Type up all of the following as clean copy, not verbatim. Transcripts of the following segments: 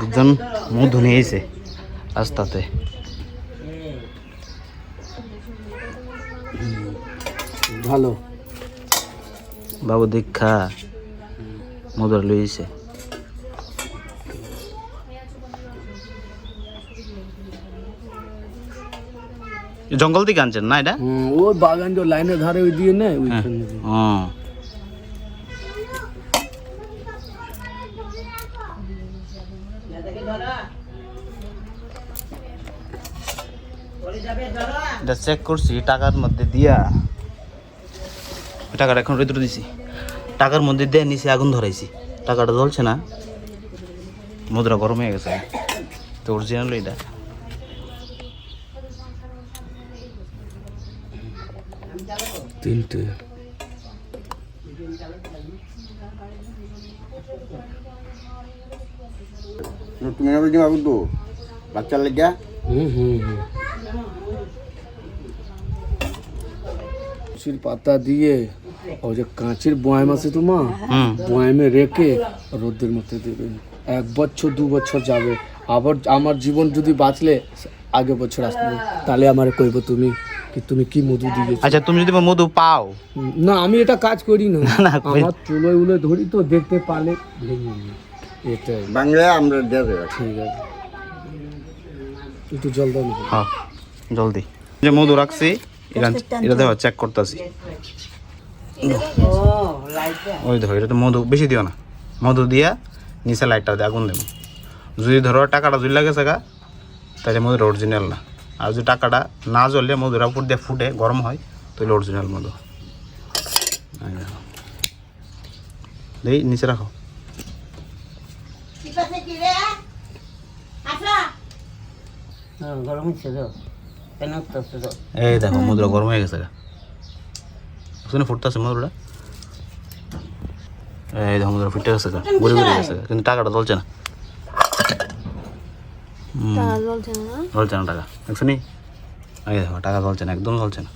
একজন মধু নিয়েছে রাস্তাতে। ভালো বাবু দীক্ষা মধুর লইছে। জঙ্গল থেকে আনছেন না এটা? ওই বাগান যে লাইনের ধারে ওই দিয়ে নেই এটা চেক করছি টাকার মধ্যে দিয়া, টাকাটা এখন ভিতরে দিছি, টাকার মধ্যে দিয়ে নিচে আগুন ধরাইছি, টাকাটা জ্বলছে না, মধুরা গরম হয়ে গেছে। তো অরিজিনাল এটা। তিনটে তুমি বাবু তো বাচ্চার লেগা পাতা দিয়ে ওই যে কাঁচের বয়াম আছে তোমার, বয়ামে রেখে রোদের মধ্যে দেবেন। 1 বছর 2 বছর যাবে, আবার আমার জীবন যদি বাঁচলে আগে বছর আসবে, তাহলে আমার কইব তুমি কি মধু দিয়েছো। আচ্ছা তুমি যদি মধু পাও? না আমি এটা কাজ করি না, আমার চুলোয় উলে ধরি তো, দেখতে পারলে ভেঙে নিই। এটাই বাংলায় আমরা দেবে। ঠিক আছে, একটু জল দাও। হ্যাঁ জলদি। যে মধু রাখছি এটা দেখো, চেক করতেছি। ওই ধরো, এটা তো মধু বেশি দিও না, মধু দিয়া নিচে লাইটটা দিয়ে আগুন দেবো। যদি ধরো টাকাটা জ্বলে গেছে গা, তাহলে মধুর অরিজিনাল না। আর যদি টাকাটা না জ্বললে মধুরা উপর দিয়ে ফুটে গরম হয়, তাহলে অরিজিনাল মধু। দেই নিচে রাখো। এই দেখো মধুরা গরম হয়ে গেছে গা, শুনে ফুটতেছে মধুরা। এই দেখো মধুরা ফুটে গেছে গা, ঘুরে ঘুরে গেছে গা, কিন্তু টাকাটা জ্বলছে না। জ্বলছে না টাকা, দেখছো নি? এই দেখো টাকা জ্বলছে না, একদম জ্বলছে না,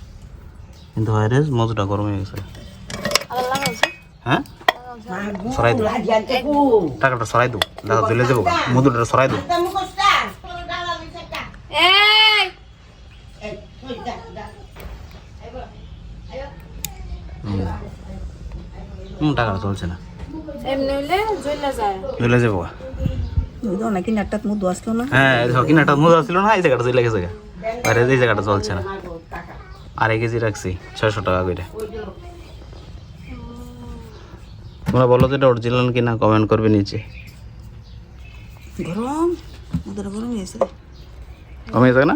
কিন্তু ভাইরাস মধুটা গরম হয়ে গেছে। হ্যাঁ সরাই দো, টাকাটা সরাই দো, দেখো জ্বলে যাবো, মধুটা সরাই দো। টাকাটা চলছে না, জ্বলে যাবো। হ্যাঁ কিনাটা মধু আসছিল না, এই জায়গাটা চলে গেছে, আর এই জায়গাটা চলছে না। 2.5 কেজি রাখছি 600 টাকা করে। তোমরা বলো তো এটা অরিজিনাল কিনা, কমেন্ট করবে নিচে। কমে গেছে না?